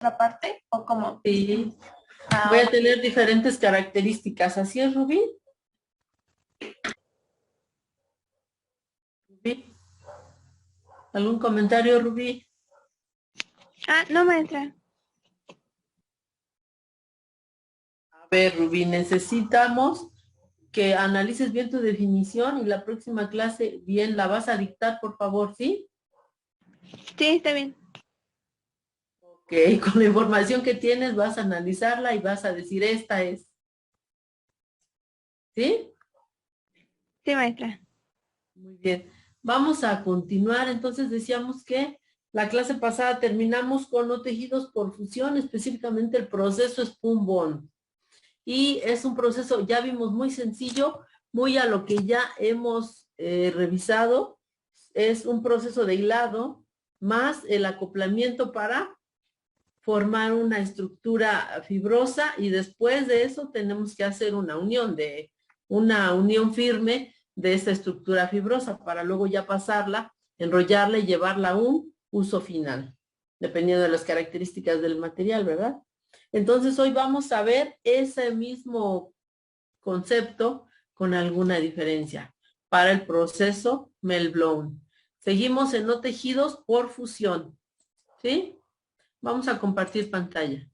otra parte o cómo? Sí, voy a tener diferentes características. ¿Así es, Rubí? ¿Rubí? ¿Algún comentario, Rubí? No, maestra. A ver, Rubí, necesitamos que analices bien tu definición y la próxima clase bien la vas a dictar, por favor, ¿sí? Sí, está bien. Ok, con la información que tienes vas a analizarla y vas a decir esta es. ¿Sí? Sí, maestra. Muy bien. Vamos a continuar. Entonces decíamos que la clase pasada terminamos con no tejidos por fusión, específicamente el proceso Spun Bond. Y es un proceso, ya vimos, muy sencillo, muy a lo que ya hemos revisado. Es un proceso de hilado más el acoplamiento para formar una estructura fibrosa y después de eso tenemos que hacer una unión firme de esa estructura fibrosa para luego ya pasarla, enrollarla y llevarla a un uso final, dependiendo de las características del material, ¿verdad? Entonces hoy vamos a ver ese mismo concepto con alguna diferencia para el proceso Melt-Blown. Seguimos en no tejidos por fusión, ¿sí? Vamos a compartir pantalla.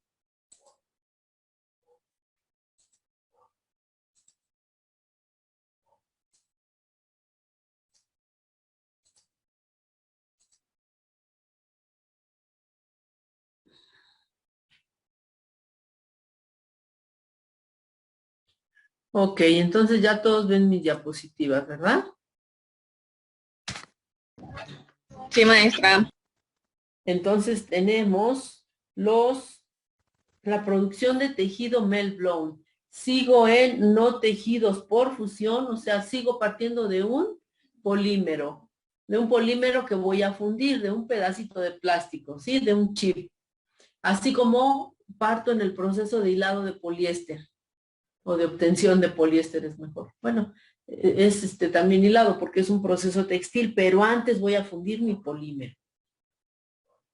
Ok, entonces ya todos ven mis diapositivas, ¿verdad? Sí, maestra. Entonces tenemos la producción de tejido Melt-Blown. Sigo en no tejidos por fusión, o sea, sigo partiendo de un polímero que voy a fundir, de un pedacito de plástico, ¿sí? De un chip. Así como parto en el proceso de hilado de poliéster, o de obtención de poliéster es mejor. Bueno, es también hilado porque es un proceso textil, pero antes voy a fundir mi polímero.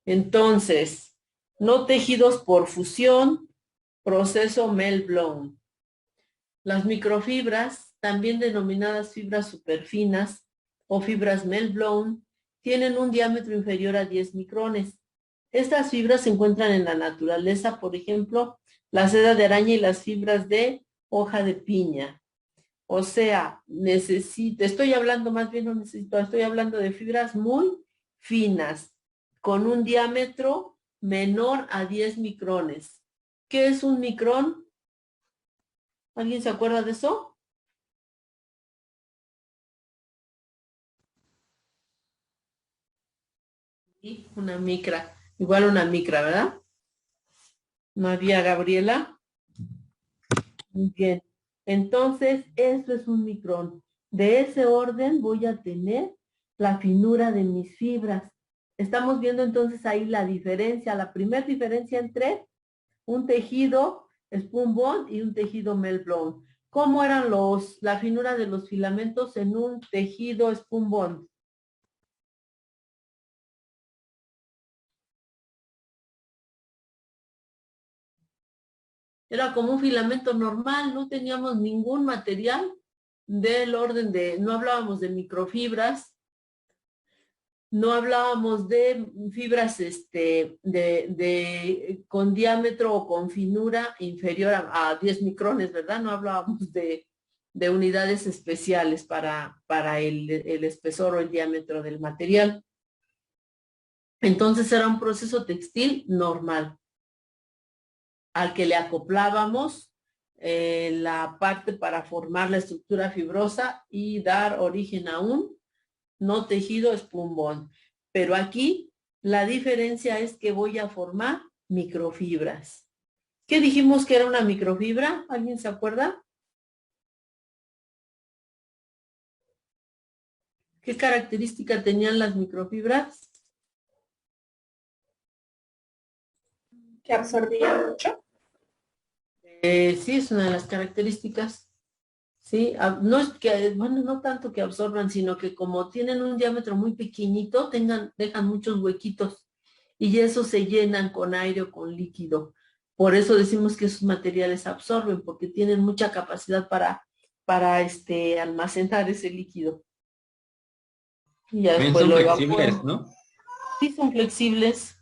Entonces, no tejidos por fusión, proceso Melt-Blown. Las microfibras, también denominadas fibras superfinas o fibras Melt-Blown, tienen un diámetro inferior a 10 micrones. Estas fibras se encuentran en la naturaleza, por ejemplo, la seda de araña y las fibras de hoja de piña. O sea, estoy hablando más bien, no necesito, estoy hablando de fibras muy finas, con un diámetro menor a 10 micrones. ¿Qué es un micrón? ¿Alguien se acuerda de eso? Sí, una micra, igual una micra, ¿verdad? María Gabriela. Muy bien. Entonces, eso es un micrón. De ese orden voy a tener la finura de mis fibras. Estamos viendo entonces ahí la diferencia, la primera diferencia entre un tejido Spun Bond y un tejido Melt-Blown. ¿Cómo eran la finura de los filamentos en un tejido Spun Bond? Era como un filamento normal, no teníamos ningún material del orden de, no hablábamos de microfibras, no hablábamos de fibras con diámetro o con finura inferior a 10 micrones, ¿verdad? No hablábamos de unidades especiales para el espesor o el diámetro del material. Entonces era un proceso textil normal, al que le acoplábamos la parte para formar la estructura fibrosa y dar origen a un no tejido Spun Bond. Pero aquí la diferencia es que voy a formar microfibras. ¿Qué dijimos que era una microfibra? ¿Alguien se acuerda? ¿Qué característica tenían las microfibras? Que absorbía mucho. Sí, es una de las características. Sí, no es que, bueno, no tanto que absorban, sino que como tienen un diámetro muy pequeñito, dejan muchos huequitos y eso se llenan con aire o con líquido. Por eso decimos que esos materiales absorben, porque tienen mucha capacidad para almacenar ese líquido. Y ya También después son lo flexibles, evaporan. ¿no? Sí, son flexibles.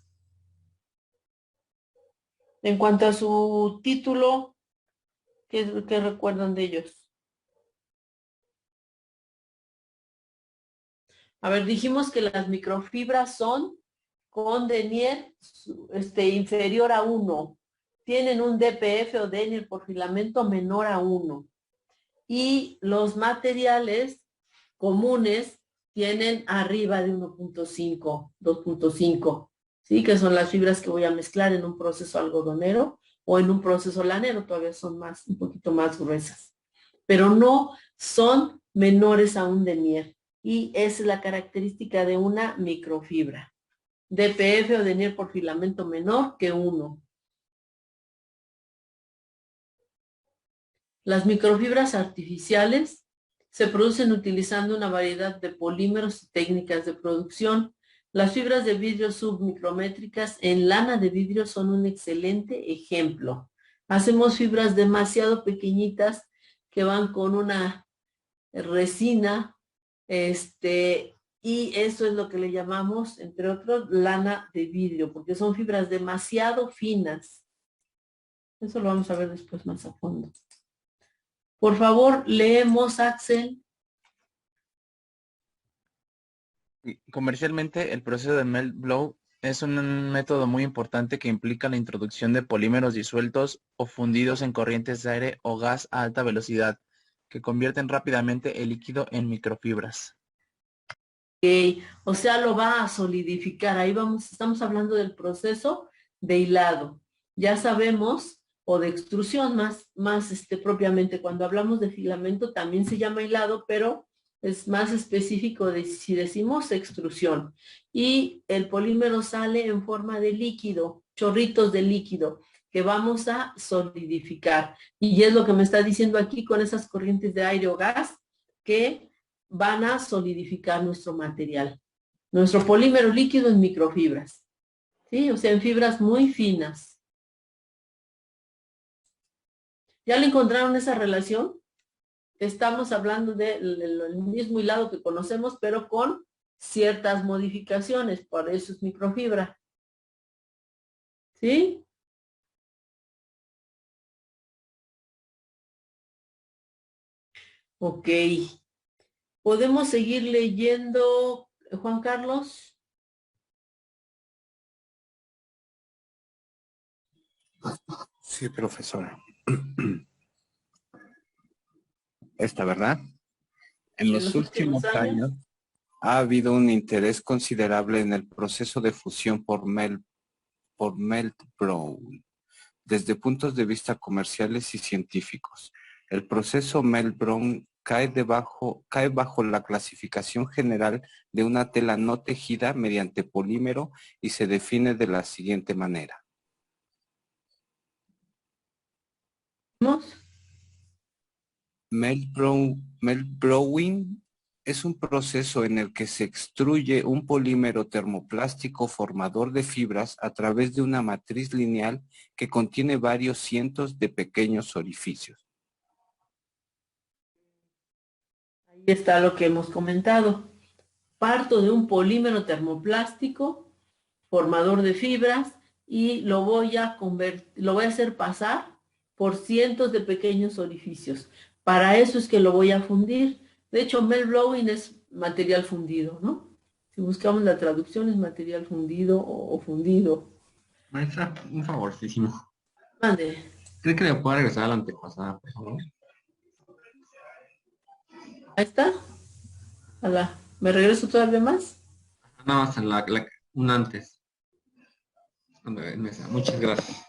En cuanto a su título, ¿qué recuerdan de ellos? A ver, dijimos que las microfibras son con denier inferior a 1. Tienen un DPF o denier por filamento menor a 1. Y los materiales comunes tienen arriba de 1.5, 2.5, ¿sí? Que son las fibras que voy a mezclar en un proceso algodonero o en un proceso lanero, todavía son un poquito más gruesas. Pero no son menores a un denier. Y es la característica de una microfibra. DPF o denier por filamento menor que 1. Las microfibras artificiales se producen utilizando una variedad de polímeros y técnicas de producción. Las fibras de vidrio submicrométricas en lana de vidrio son un excelente ejemplo. Hacemos fibras demasiado pequeñitas que van con una resina, y eso es lo que le llamamos, entre otros, lana de vidrio, porque son fibras demasiado finas. Eso lo vamos a ver después más a fondo. Por favor, leemos, Axel. Comercialmente, el proceso de melt blow es un método muy importante que implica la introducción de polímeros disueltos o fundidos en corrientes de aire o gas a alta velocidad, que convierten rápidamente el líquido en microfibras. O sea, lo va a solidificar. Ahí vamos, estamos hablando del proceso de hilado. Ya sabemos, o de extrusión más propiamente. Cuando hablamos de filamento también se llama hilado, pero es más específico de si decimos extrusión. Y el polímero sale en forma de líquido, chorritos de líquido, que vamos a solidificar. Y es lo que me está diciendo aquí con esas corrientes de aire o gas, que van a solidificar nuestro material. Nuestro polímero líquido en microfibras, ¿sí? O sea, en fibras muy finas. ¿Ya le encontraron esa relación? Estamos hablando del mismo hilado que conocemos, pero con ciertas modificaciones, por eso es microfibra. ¿Sí? Ok. ¿Podemos seguir leyendo, Juan Carlos? Sí, profesora. Esta, ¿verdad? En los últimos años ha habido un interés considerable en el proceso de fusión por melt blown, desde puntos de vista comerciales y científicos. El proceso melt blown cae bajo la clasificación general de una tela no tejida mediante polímero y se define de la siguiente manera. Melt blowing es un proceso en el que se extruye un polímero termoplástico formador de fibras a través de una matriz lineal que contiene varios cientos de pequeños orificios. Ahí está lo que hemos comentado. Parto de un polímero termoplástico, formador de fibras, y lo voy a hacer pasar por cientos de pequeños orificios. Para eso es que lo voy a fundir. De hecho, melt blowing es material fundido, ¿no? Si buscamos la traducción es material fundido o fundido. Maestra, un favorcísimo. Mande. ¿Cree que le pueda regresar a la antepasada, por favor? Ahí está. ¿Me regreso todavía más? Nada más en un antes. Muchas gracias.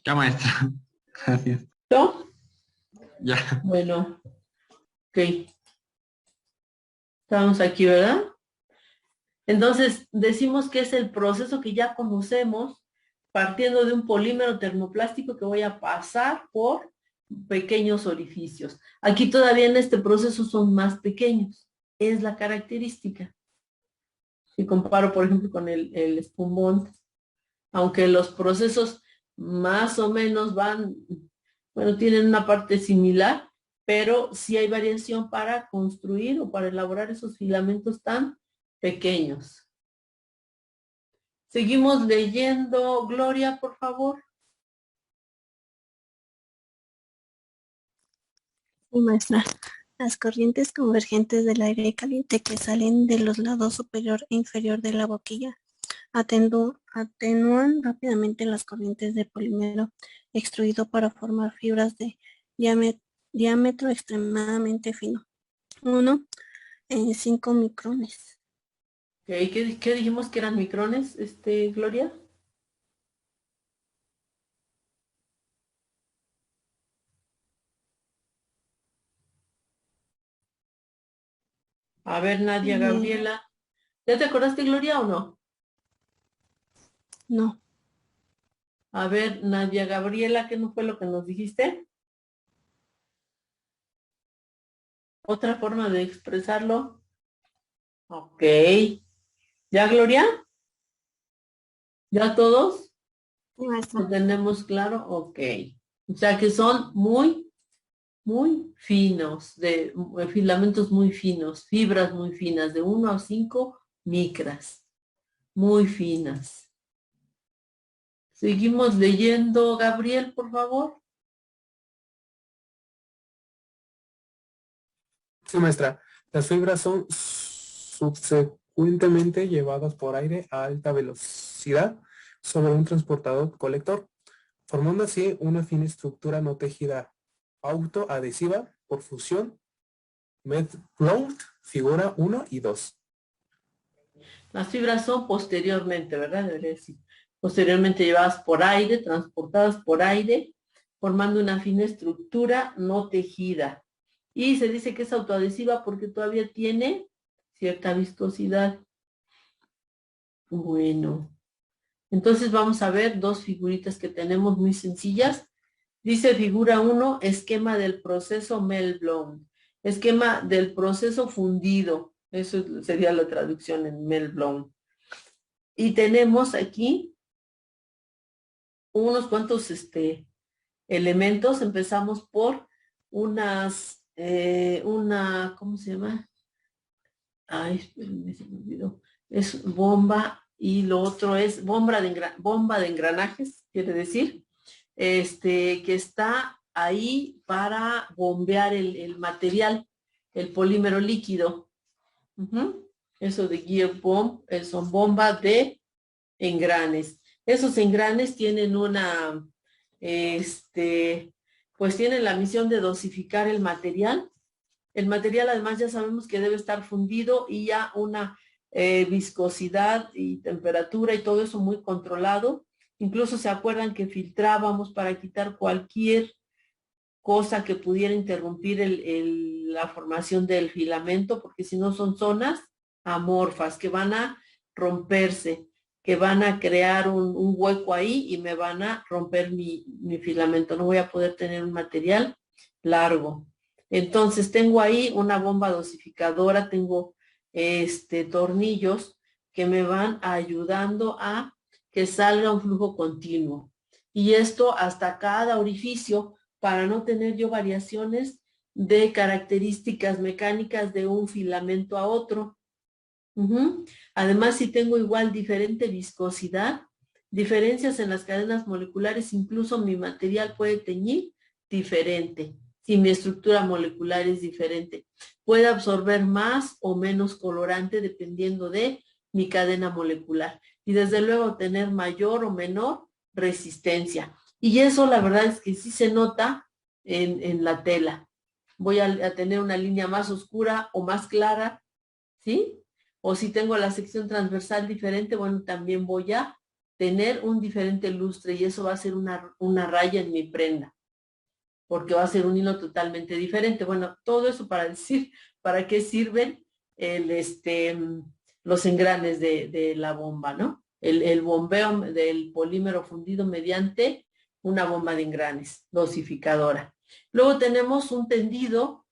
Ya, maestra. Gracias. ¿No? Ya. Bueno, ok. Estamos aquí, ¿verdad? Entonces, decimos que es el proceso que ya conocemos, partiendo de un polímero termoplástico que voy a pasar por pequeños orificios. Aquí todavía en este proceso son más pequeños. Es la característica. Si comparo, por ejemplo, con el Spun Bond, aunque los procesos más o menos van, bueno, tienen una parte similar, pero sí hay variación para construir o para elaborar esos filamentos tan pequeños. Seguimos leyendo. Gloria, por favor. Sí, maestra. Las corrientes convergentes del aire caliente que salen de los lados superior e inferior de la boquilla atenúan rápidamente las corrientes de polímero extruido para formar fibras de diámetro extremadamente fino, 1 en 5 micrones. Okay. ¿Qué dijimos que eran micrones, Gloria? A ver, Nadia, Gabriela. ¿Ya te acordaste, Gloria, o no? No, A ver, Nadia, Gabriela, ¿qué no fue lo que nos dijiste? ¿Otra forma de expresarlo? Ok. ¿Ya, Gloria? ¿Ya todos? sí, maestra. ¿Lo tenemos claro? Ok. O sea que son muy finos, de filamentos muy finos, fibras muy finas, de 1 a 5 micras, muy finas. Seguimos leyendo. Gabriel, por favor. Sí, maestra. Las fibras son subsecuentemente llevadas por aire a alta velocidad sobre un transportador colector, formando así una fina estructura no tejida autoadhesiva por fusión, Med-Blown, figura 1 y 2. Las fibras son posteriormente, ¿verdad? Debería decir. Posteriormente llevadas por aire, transportadas por aire, formando una fina estructura no tejida. Y se dice que es autoadhesiva porque todavía tiene cierta viscosidad. Bueno, entonces vamos a ver dos figuritas que tenemos muy sencillas. Dice figura 1, esquema del proceso Melt-Blown. Esquema del proceso fundido. Eso sería la traducción en Melt-Blown. Y tenemos aquí unos cuantos elementos. Empezamos por ¿cómo se llama? Ay, espérenme, se me olvidó. Es bomba y lo otro es bomba de engranajes, quiere decir, que está ahí para bombear el material, el polímero líquido. Eso de gear bomb, son bombas de engranes. Esos engranes tienen pues tienen la misión de dosificar el material. El material además ya sabemos que debe estar fundido y ya una viscosidad y temperatura y todo eso muy controlado. Incluso se acuerdan que filtrábamos para quitar cualquier cosa que pudiera interrumpir la formación del filamento, porque si no son zonas amorfas que van a romperse, que van a crear un hueco ahí y me van a romper mi filamento. No voy a poder tener un material largo. Entonces tengo ahí una bomba dosificadora, tengo tornillos que me van ayudando a que salga un flujo continuo. Y esto hasta cada orificio para no tener yo variaciones de características mecánicas de un filamento a otro. Además, si tengo igual diferente viscosidad, diferencias en las cadenas moleculares, incluso mi material puede teñir diferente. Si mi estructura molecular es diferente, puede absorber más o menos colorante dependiendo de mi cadena molecular. Y desde luego tener mayor o menor resistencia. Y eso la verdad es que sí se nota en la tela. Voy a tener una línea más oscura o más clara, ¿sí? O si tengo la sección transversal diferente, bueno, también voy a tener un diferente lustre y eso va a ser una raya en mi prenda, porque va a ser un hilo totalmente diferente. Bueno, todo eso para decir para qué sirven los engranes de la bomba, ¿no? El bombeo del polímero fundido mediante una bomba de engranes dosificadora. Luego tenemos un tendido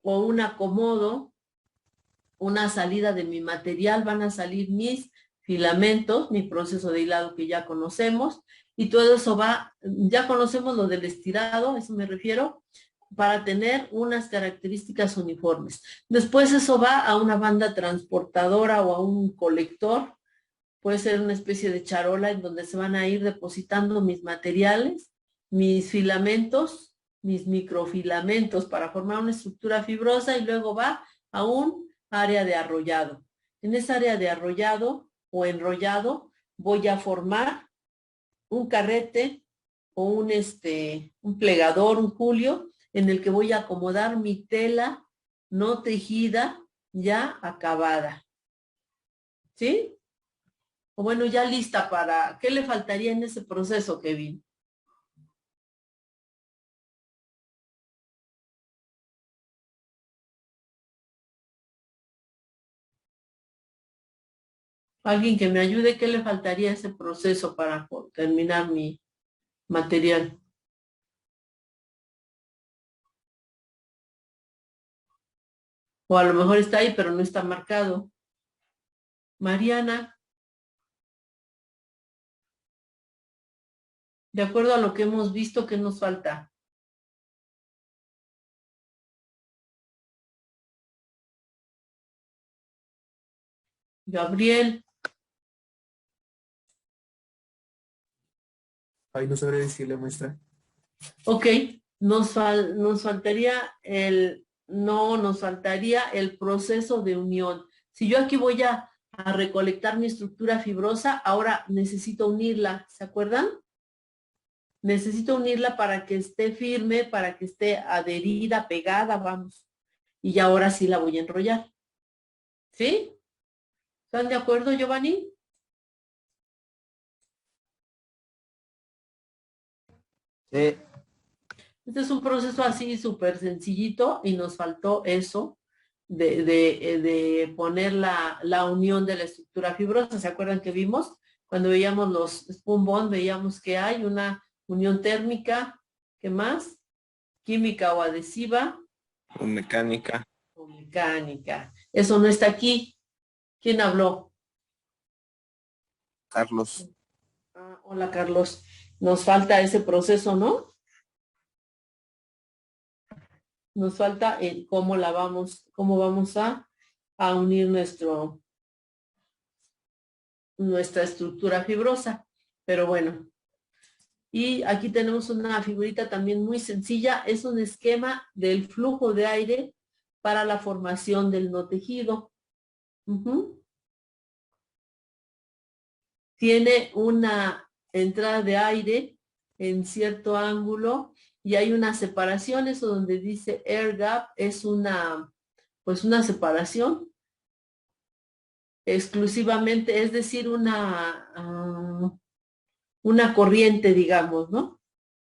o un acomodo, una salida de mi material, van a salir mis filamentos, mi proceso de hilado que ya conocemos, y todo eso va, ya conocemos lo del estirado, a eso me refiero, para tener unas características uniformes. Después eso va a una banda transportadora o a un colector, puede ser una especie de charola en donde se van a ir depositando mis materiales, mis filamentos, mis microfilamentos para formar una estructura fibrosa y luego va a un área de arrollado. En esa área de arrollado o enrollado voy a formar un carrete o un plegador, un julio, en el que voy a acomodar mi tela no tejida ya acabada. ¿Sí? O bueno, ya lista para... ¿Qué le faltaría en ese proceso, Kevin? Alguien que me ayude, ¿qué le faltaría a ese proceso para terminar mi material? O a lo mejor está ahí, pero no está marcado. Mariana. De acuerdo a lo que hemos visto, ¿qué nos falta? Gabriel. Ahí no sabré decirle, maestra. Ok, nos faltaría nos faltaría el proceso de unión. Si yo aquí voy a recolectar mi estructura fibrosa, ahora necesito unirla, ¿se acuerdan? Necesito unirla para que esté firme, para que esté adherida, pegada, vamos. Y ya ahora sí la voy a enrollar. ¿Sí? ¿Están de acuerdo, Giovanni? Sí. Este es un proceso así súper sencillito y nos faltó eso de poner la unión de la estructura fibrosa. ¿Se acuerdan que vimos? Cuando veíamos los spoon bond, veíamos que hay una unión térmica, ¿qué más? Química o adhesiva. O mecánica. O mecánica. Eso no está aquí. ¿Quién habló? Carlos. Hola, Carlos. Nos falta ese proceso, ¿no? Nos falta cómo vamos a unir nuestra estructura fibrosa. Pero bueno. Y aquí tenemos una figurita también muy sencilla. Es un esquema del flujo de aire para la formación del no tejido. Tiene una entrada de aire en cierto ángulo y hay una separación, eso donde dice air gap es una separación exclusivamente, es decir, una corriente, digamos, ¿no?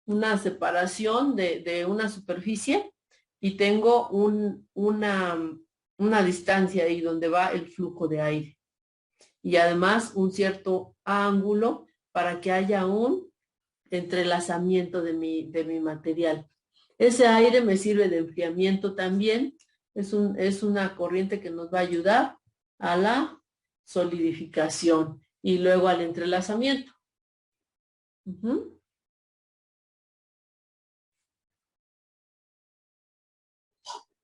Una separación de una superficie y tengo una distancia ahí donde va el flujo de aire. Y además un cierto ángulo para que haya un entrelazamiento de mi material. Ese aire me sirve de enfriamiento también. Es una corriente que nos va a ayudar a la solidificación y luego al entrelazamiento.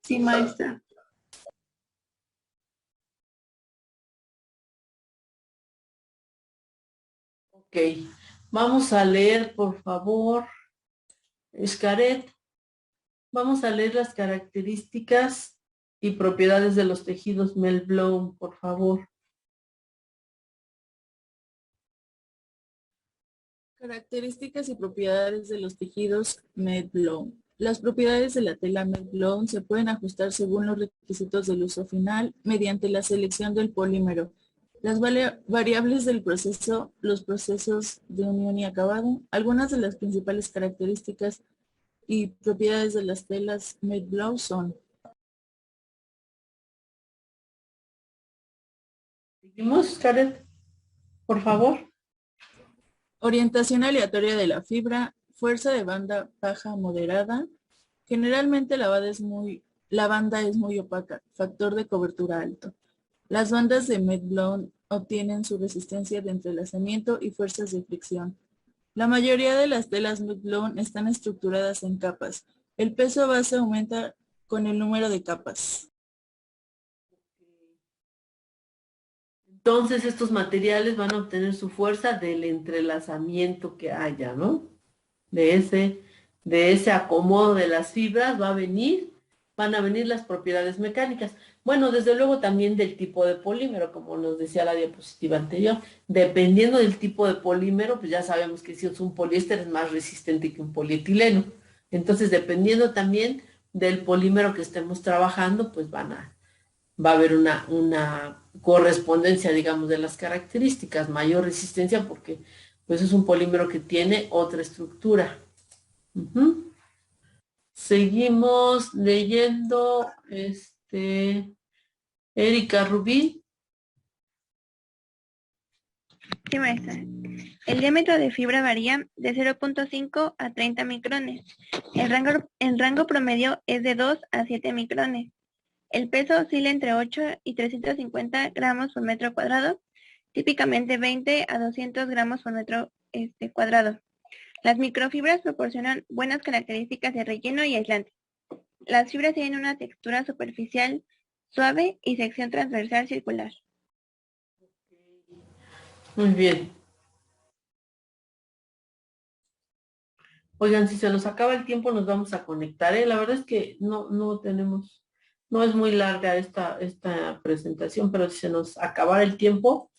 Sí, maestra. Ok, vamos a leer, por favor, Xcaret. Vamos a leer las características y propiedades de los tejidos melt-blown, por favor. Características y propiedades de los tejidos melt-blown. Las propiedades de la tela melt-blown se pueden ajustar según los requisitos del uso final mediante la selección del polímero, Las variables del proceso, los procesos de unión y acabado, algunas de las principales características y propiedades de las telas Made-Blow son: Seguimos, Karen, por favor. orientación aleatoria de la fibra, fuerza de banda baja moderada, generalmente la banda es muy opaca, factor de cobertura alto. Las bandas de Made-Blown obtienen su resistencia de entrelazamiento y fuerzas de fricción. La mayoría de las telas Made-Blown están estructuradas en capas. El peso base aumenta con el número de capas. Entonces estos materiales van a obtener su fuerza del entrelazamiento que haya, ¿no? De ese acomodo de las fibras van a venir las propiedades mecánicas. Bueno, desde luego también del tipo de polímero, como nos decía la diapositiva anterior. Dependiendo del tipo de polímero, pues ya sabemos que si es un poliéster es más resistente que un polietileno. Entonces, dependiendo también del polímero que estemos trabajando, pues va a haber una correspondencia, digamos, de las características, mayor resistencia porque pues es un polímero que tiene otra estructura. Seguimos leyendo, Erika Rubí. Sí, maestra. El diámetro de fibra varía de 0.5 a 30 micrones. El rango promedio es de 2 a 7 micrones. El peso oscila entre 8 y 350 gramos por metro cuadrado, típicamente 20 a 200 gramos por metro cuadrado. Las microfibras proporcionan buenas características de relleno y aislante. Las fibras tienen una textura superficial suave y sección transversal circular. Muy bien. Oigan, si se nos acaba el tiempo nos vamos a conectar, ¿eh? La verdad es que no es muy larga esta presentación, pero si se nos acabara el tiempo,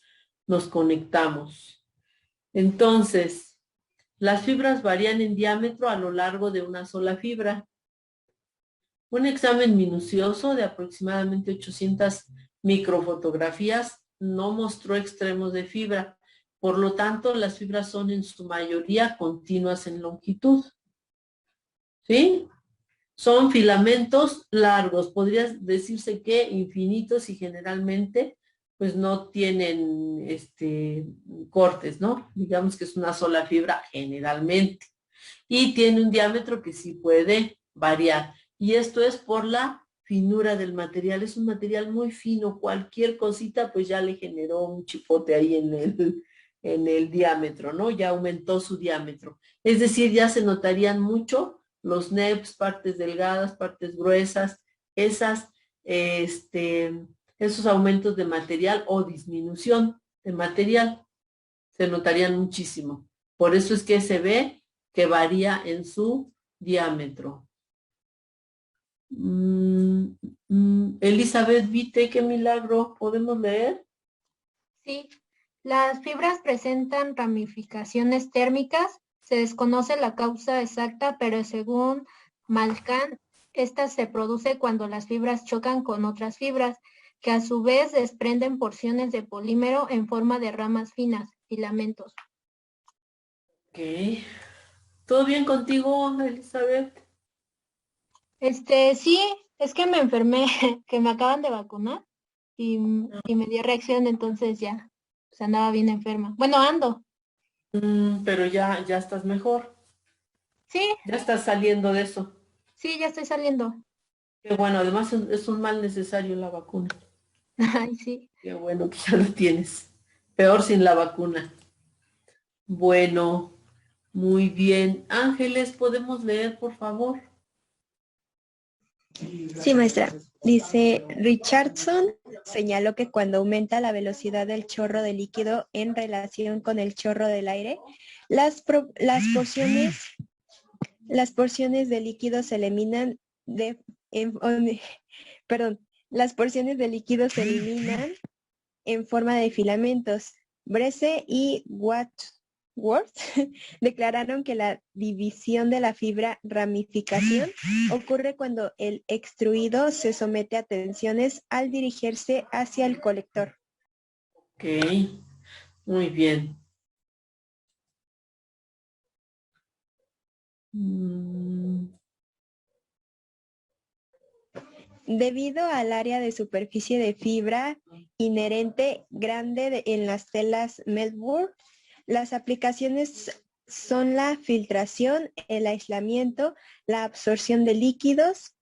nos conectamos. Entonces, las fibras varían en diámetro a lo largo de una sola fibra. Un examen minucioso de aproximadamente 800 microfotografías no mostró extremos de fibra. Por lo tanto, las fibras son en su mayoría continuas en longitud. ¿Sí? Son filamentos largos. Podría decirse que infinitos y generalmente pues no tienen cortes, ¿no? Digamos que es una sola fibra generalmente. Y tiene un diámetro que sí puede variar. Y esto es por la finura del material. Es un material muy fino. Cualquier cosita pues ya le generó un chipote ahí en el diámetro, ¿no? Ya aumentó su diámetro. Es decir, ya se notarían mucho los neps, partes delgadas, partes gruesas, esos aumentos de material o disminución de material. Se notarían muchísimo. Por eso es que se ve que varía en su diámetro. Elizabeth Vite, qué milagro. ¿Podemos leer? Sí, las fibras presentan ramificaciones térmicas. Se desconoce la causa exacta, pero según Malkan, esta se produce cuando las fibras chocan con otras fibras, que a su vez desprenden porciones de polímero en forma de ramas finas, filamentos. Ok. ¿Todo bien contigo, Elizabeth? Sí, es que me enfermé, que me acaban de vacunar y me dio reacción, entonces ya, pues andaba bien enferma. Bueno, ando. Pero ya estás mejor. Sí, Ya estás saliendo de eso. sí, ya estoy saliendo. Qué bueno, además es un mal necesario la vacuna. Ay, sí. Qué bueno que ya lo tienes. Peor sin la vacuna. Bueno, muy bien. Ángeles, ¿podemos leer, por favor? Sí, maestra. Dice, Richardson señaló que cuando aumenta la velocidad del chorro de líquido en relación con el chorro del aire, las porciones de líquido se eliminan las porciones de líquido se eliminan en forma de filamentos. Brese y Wadsworth declararon que la división de la fibra ramificación ocurre cuando el extruido se somete a tensiones al dirigirse hacia el colector. Ok, muy bien. Debido al área de superficie de fibra inherente grande en las telas Melbourne, las aplicaciones son la filtración, el aislamiento, la absorción de líquidos.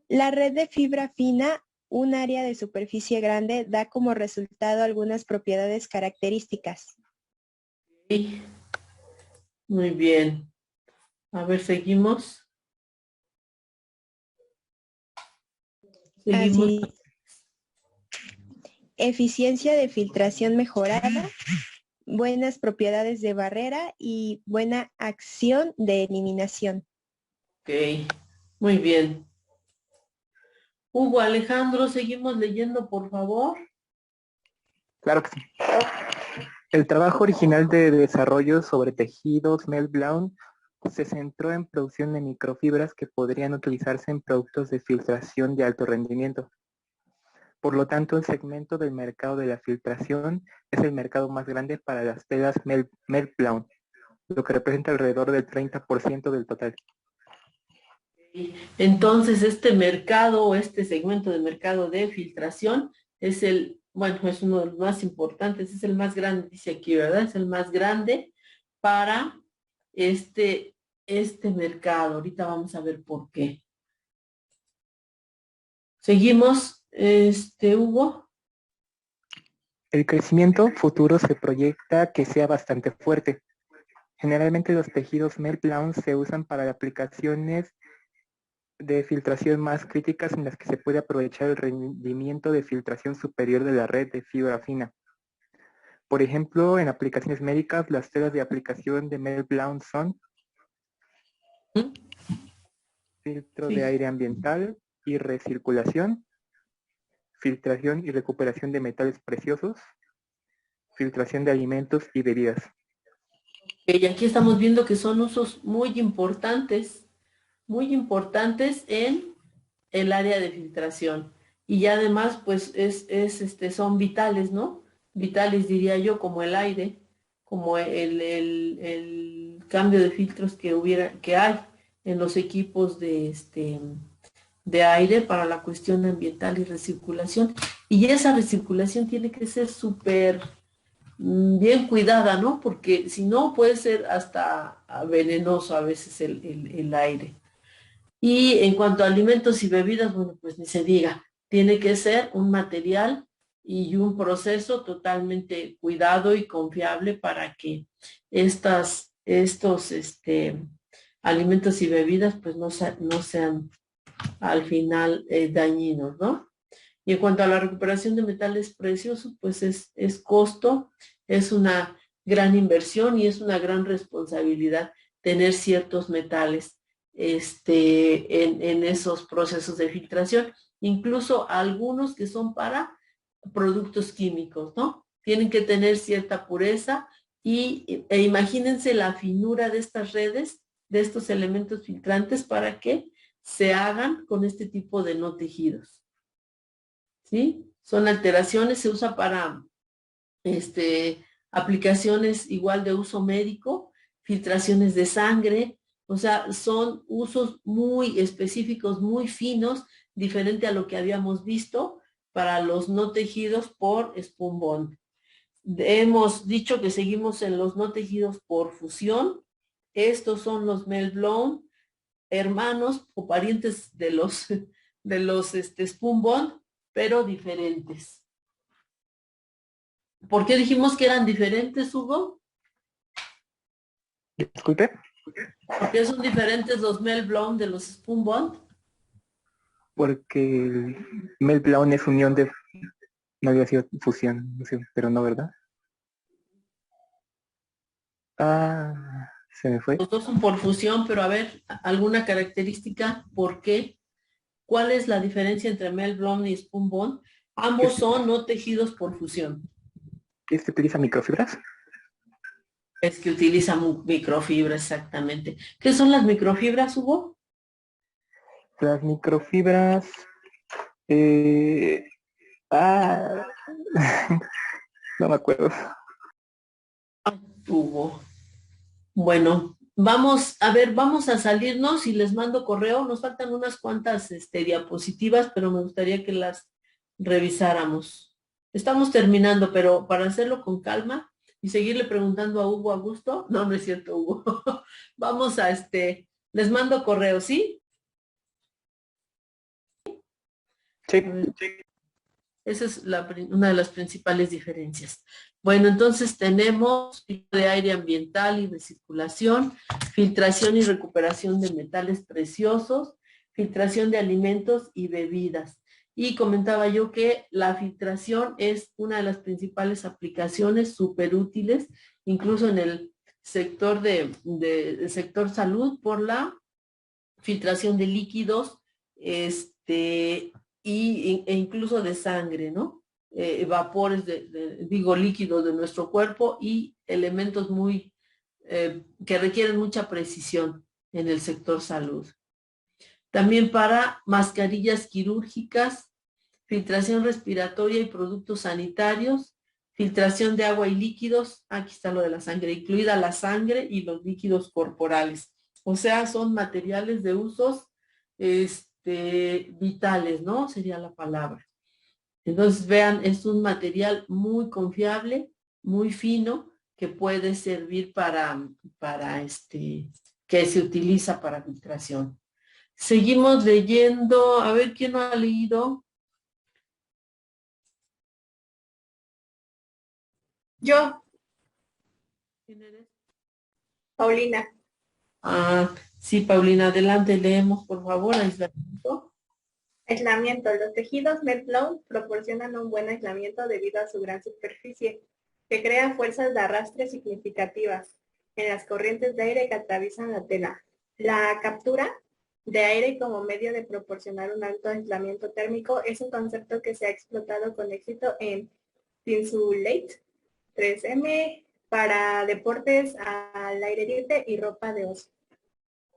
La red de fibra fina, un área de superficie grande, da como resultado algunas propiedades características. Sí, muy bien. A ver, seguimos. Seguimos. Así, eficiencia de filtración mejorada, buenas propiedades de barrera y buena acción de eliminación. Ok, muy bien. Hugo, Alejandro, seguimos leyendo, por favor. Claro que sí. El trabajo original de desarrollo sobre tejidos Melt-Blown se centró en producción de microfibras que podrían utilizarse en productos de filtración de alto rendimiento. Por lo tanto, el segmento del mercado de la filtración es el mercado más grande para las telas Melt-Blown, lo que representa alrededor del 30% del total. Entonces, este mercado o este segmento de mercado de filtración es es uno de los más importantes, es el más grande, dice aquí, ¿verdad? Es el más grande para este mercado. Ahorita vamos a ver por qué. Seguimos, Hugo. El crecimiento futuro se proyecta que sea bastante fuerte. Generalmente los tejidos Melt-Blown se usan para aplicaciones de filtración más críticas en las que se puede aprovechar el rendimiento de filtración superior de la red de fibra fina. Por ejemplo, en aplicaciones médicas, las telas de aplicación de Melt-Blown son filtro de aire ambiental y recirculación, filtración y recuperación de metales preciosos, filtración de alimentos y bebidas. Y aquí estamos viendo que son usos muy importantes en el área de filtración. Y ya además, pues, son vitales, ¿no? Vitales, diría yo, como el aire, como el cambio de filtros que hay en los equipos de aire para la cuestión ambiental y recirculación. Y esa recirculación tiene que ser súper bien cuidada, ¿no? Porque si no puede ser hasta venenoso a veces el aire. Y en cuanto a alimentos y bebidas, bueno, pues ni se diga, tiene que ser un material y un proceso totalmente cuidado y confiable para que estos alimentos y bebidas pues no sean al final dañinos, ¿no? Y en cuanto a la recuperación de metales preciosos, pues es costo, es una gran inversión y es una gran responsabilidad tener ciertos metales en esos procesos de filtración, incluso algunos que son para productos químicos, ¿no? Tienen que tener cierta pureza e imagínense la finura de estas redes, de estos elementos filtrantes para que se hagan con este tipo de no tejidos. ¿Sí? Son alteraciones, se usa para aplicaciones igual de uso médico, filtraciones de sangre, o sea, son usos muy específicos, muy finos, diferente a lo que habíamos visto para los no tejidos por Spun Bond. Hemos dicho que seguimos en los no tejidos por fusión. Estos son los Melt-Blown, hermanos o parientes de los Spun Bond, pero diferentes. ¿Por qué dijimos que eran diferentes, Hugo? Disculpe. ¿Por qué son diferentes los Melt-Blown de los Spun Bond? Porque el Melt-Blown es unión de... No había sido fusión, pero no, ¿verdad? Ah, se me fue. Los dos son por fusión, pero a ver, ¿alguna característica? ¿Por qué? ¿Cuál es la diferencia entre Melt-Blown y Spun Bond? Ambos son no tejidos por fusión. ¿Este utiliza microfibras? Es que utiliza microfibras, exactamente. ¿Qué son las microfibras, Hugo? Las microfibras... No me acuerdo. Hugo. Bueno, vamos a salirnos y les mando correo. Nos faltan unas cuantas diapositivas, pero me gustaría que las revisáramos. Estamos terminando, pero para hacerlo con calma y seguirle preguntando a Hugo a gusto. No, no es cierto, Hugo. Vamos a les mando correo, ¿sí? Sí. Esa es una de las principales diferencias. Bueno, entonces tenemos filtro de aire ambiental y recirculación, filtración y recuperación de metales preciosos, filtración de alimentos y bebidas. Y comentaba yo que la filtración es una de las principales aplicaciones súper útiles, incluso en el sector del sector salud, por la filtración de líquidos, e incluso de sangre, ¿no? Vapores líquidos de nuestro cuerpo y elementos que requieren mucha precisión en el sector salud. También para mascarillas quirúrgicas, filtración respiratoria y productos sanitarios, filtración de agua y líquidos, aquí está lo de la sangre, incluida la sangre y los líquidos corporales. O sea, son materiales de usos vitales, ¿no? Sería la palabra. Entonces, vean, es un material muy confiable, muy fino, que puede servir que se utiliza para filtración. Seguimos leyendo, a ver quién no ha leído. Yo, ¿Quién eres? Paulina. Ah, sí, Paulina, adelante, leemos, por favor, aislamiento. Aislamiento. Los tejidos Melt-Blown proporcionan un buen aislamiento debido a su gran superficie, que crea fuerzas de arrastre significativas en las corrientes de aire que atraviesan la tela. La captura de aire como medio de proporcionar un alto aislamiento térmico es un concepto que se ha explotado con éxito en Thinsulate 3M para deportes al aire libre y ropa de ocio.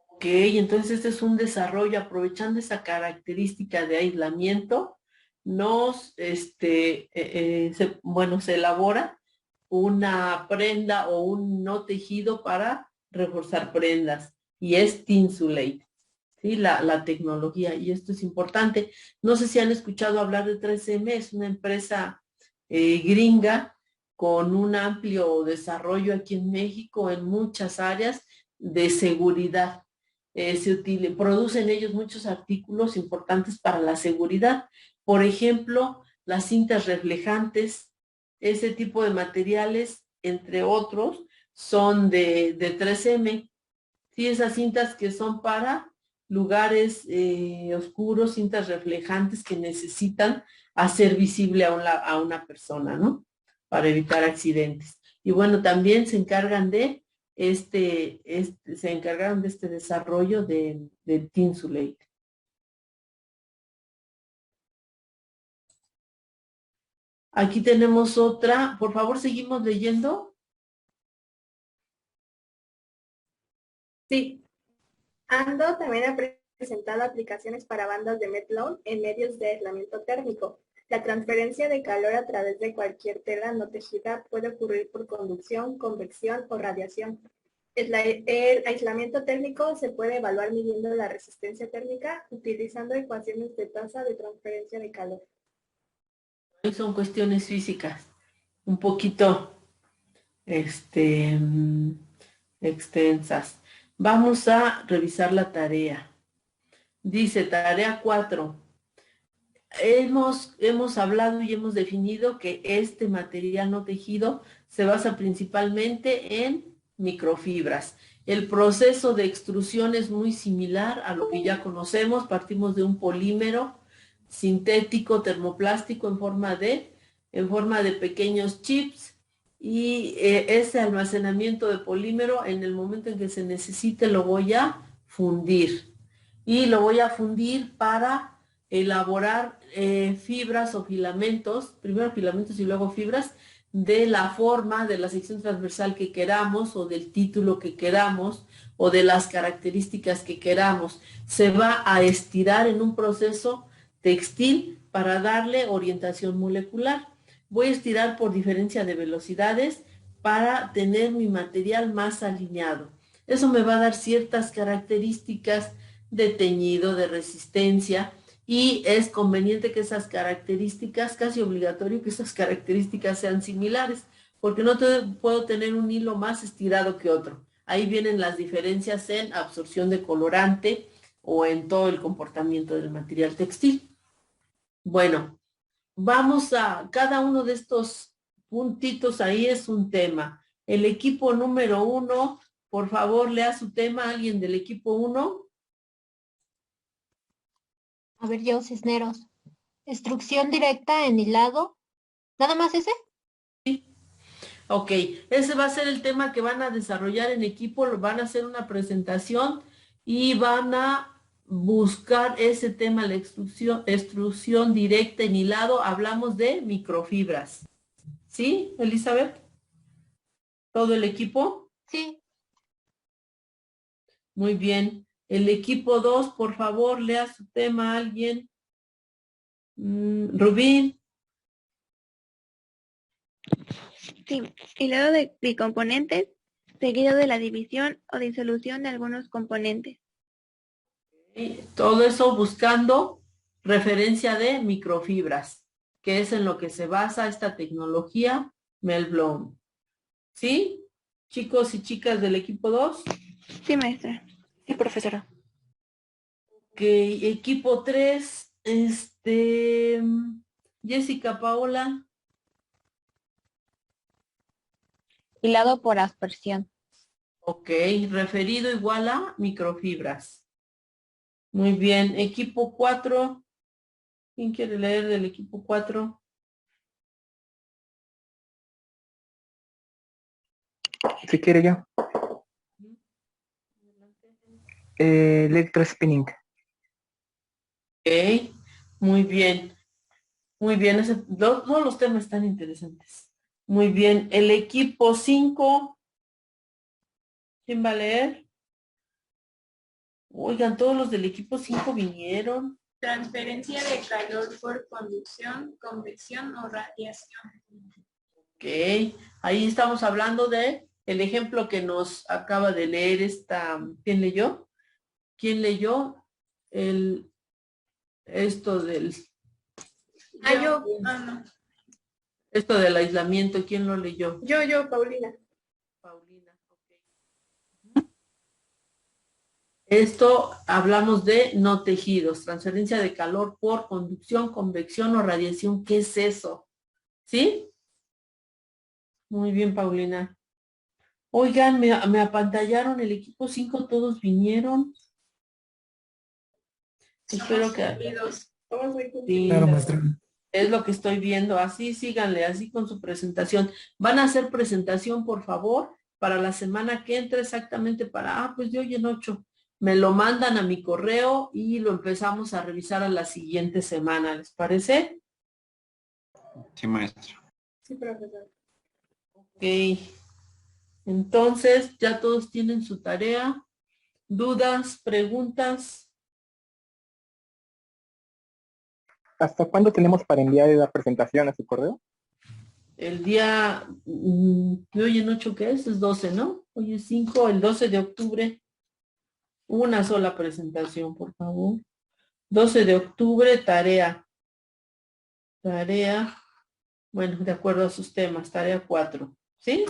Ok, entonces este es un desarrollo, aprovechando esa característica de aislamiento, se elabora una prenda o un no tejido para reforzar prendas, y es Thinsulate, ¿sí? La tecnología, y esto es importante. No sé si han escuchado hablar de 3M, es una empresa gringa con un amplio desarrollo aquí en México en muchas áreas de seguridad. Producen ellos muchos artículos importantes para la seguridad. Por ejemplo, las cintas reflejantes, ese tipo de materiales, entre otros, son de 3M. Sí, esas cintas que son para lugares oscuros, cintas reflejantes que necesitan hacer visible a una persona, ¿no? Para evitar accidentes. Y bueno, también se encargan de se encargaron de este desarrollo de Thinsulate. Aquí tenemos otra. Por favor, seguimos leyendo. Sí. Ando también ha presentado aplicaciones para bandas de Melt-Blown en medios de aislamiento térmico. La transferencia de calor a través de cualquier tela no tejida puede ocurrir por conducción, convección o radiación. El aislamiento térmico se puede evaluar midiendo la resistencia térmica utilizando ecuaciones de tasa de transferencia de calor. Son cuestiones físicas, un poquito extensas. Vamos a revisar la tarea. Dice, tarea 4. Hemos hablado y hemos definido que este material no tejido se basa principalmente en microfibras. El proceso de extrusión es muy similar a lo que ya conocemos. Partimos de un polímero sintético termoplástico en forma de pequeños chips, y ese almacenamiento de polímero, en el momento en que se necesite, lo voy a fundir. Y lo voy a fundir para elaborar fibras o filamentos, primero filamentos y luego fibras, de la forma, de la sección transversal que queramos, o del título que queramos, o de las características que queramos. Se va a estirar en un proceso textil para darle orientación molecular. voy a estirar por diferencia de velocidades para tener mi material más alineado. Eso me va a dar ciertas características de teñido, de resistencia, y es conveniente que esas características, casi obligatorio que esas características sean similares, porque no puedo tener un hilo más estirado que otro. Ahí vienen las diferencias en absorción de colorante o en todo el comportamiento del material textil. Bueno, vamos a cada uno de estos puntitos, ahí es un tema. El equipo número 1, por favor, lea su tema, alguien del equipo 1. A ver, yo, Cisneros. Extrusión directa en hilado. ¿Nada más ese? Sí. Ok, ese va a ser el tema que van a desarrollar en equipo, van a hacer una presentación y van a buscar ese tema, la extrusión directa en hilado. Hablamos de microfibras. ¿Sí, Elizabeth? ¿Todo el equipo? Sí. Muy bien. El equipo 2, por favor, lea su tema a alguien. Rubín. Sí, hilado de bicomponentes, seguido de la división o disolución de algunos componentes. Todo eso buscando referencia de microfibras, que es en lo que se basa esta tecnología Meltblown. ¿Sí? Chicos y chicas del equipo 2. Sí, maestra. Sí, profesora. Ok, equipo 3, Jessica Paola. Hilado por aspersión. Ok, referido igual a microfibras. Muy bien, equipo 4. ¿Quién quiere leer del equipo 4? Si quiere yo. Electrospinning. Ok, muy bien. Muy bien, todos los temas están interesantes. Muy bien, el equipo 5. ¿Quién va a leer? Oigan, todos los del equipo 5 vinieron. Transferencia de calor por conducción, convección o radiación. Ok, ahí estamos hablando de el ejemplo que nos acaba de leer ¿quién leyó? ¿Quién leyó? Esto del... No. Esto del aislamiento, ¿quién lo leyó? Yo, Paulina. Paulina, ok. Esto hablamos de no tejidos, transferencia de calor por conducción, convección o radiación. ¿Qué es eso? ¿Sí? Muy bien, Paulina. Oigan, me apantallaron el equipo 5, todos vinieron. Espero que... Sí, Claro, maestra. es lo que estoy viendo. Así síganle, así con su presentación. Van a hacer presentación, por favor, para la semana que entra, exactamente pues de hoy en 8. Me lo mandan a mi correo y lo empezamos a revisar a la siguiente semana. ¿Les parece? Sí, maestro. Sí, profesor. Ok. Entonces, ya todos tienen su tarea. ¿Dudas? ¿Preguntas? ¿Hasta cuándo tenemos para enviar la presentación a su correo? El día de hoy en 8, ¿qué es? Es 12, ¿no? Hoy es 5, el 12 de octubre. Una sola presentación, por favor. 12 de octubre, tarea. Tarea, bueno, de acuerdo a sus temas, tarea 4. ¿Sí?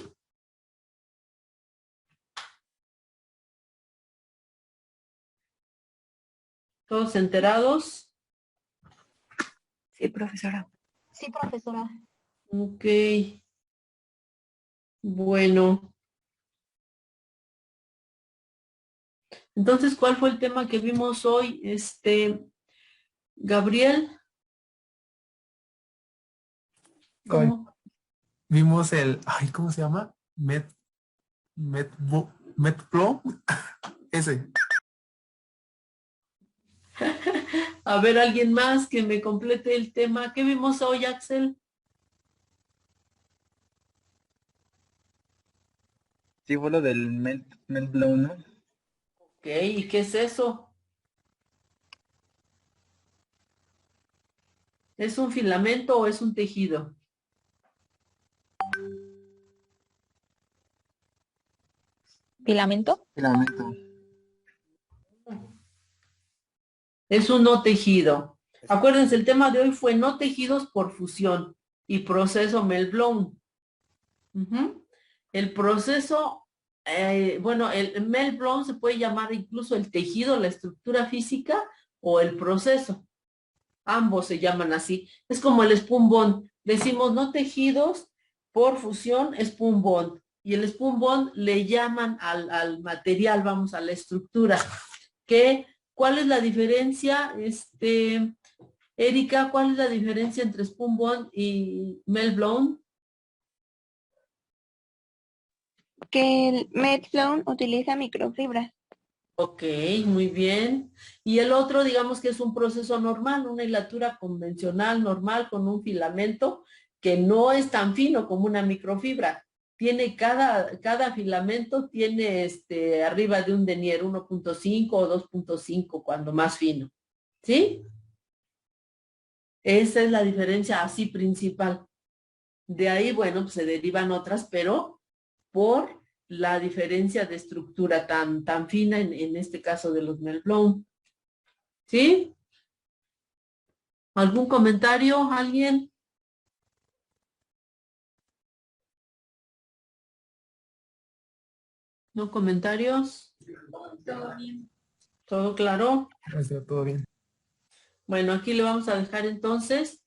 ¿Todos enterados? Sí, profesora. Sí, profesora. Ok. Bueno. Entonces, ¿cuál fue el tema que vimos hoy? Gabriel. Hoy ¿Cómo? vimos ¿cómo se llama? Metpro. Ese. A ver, alguien más que me complete el tema. ¿Qué vimos hoy, Axel? Sí, fue lo del Meltblown, ¿no? Ok, ¿y qué es eso? ¿Es un filamento o es un tejido? ¿Filamento? Filamento. Es un no tejido. Acuérdense, el tema de hoy fue no tejidos por fusión y proceso Meltblown. El proceso, bueno, el Meltblown se puede llamar incluso el tejido, la estructura física o el proceso. Ambos se llaman así. Es como el spun bond. Decimos no tejidos por fusión, spun bond. Y el spun bond le llaman al material, vamos, a la estructura. ¿Cuál es la diferencia, Erika? ¿Cuál es la diferencia entre spun bond y Meltblown? Que el Meltblown utiliza microfibras. Ok, muy bien. Y el otro, digamos que es un proceso normal, una hilatura convencional, normal, con un filamento que no es tan fino como una microfibra. Tiene cada filamento tiene arriba de un denier 1.5 o 2.5 cuando más fino. ¿Sí? Esa es la diferencia así principal. De ahí, bueno, pues se derivan otras, pero por la diferencia de estructura tan fina en este caso de los Meltblown. ¿Sí? ¿Algún comentario? ¿Alguien? ¿No comentarios? Todo bien. ¿Todo claro? Todo bien. Bueno, aquí le vamos a dejar entonces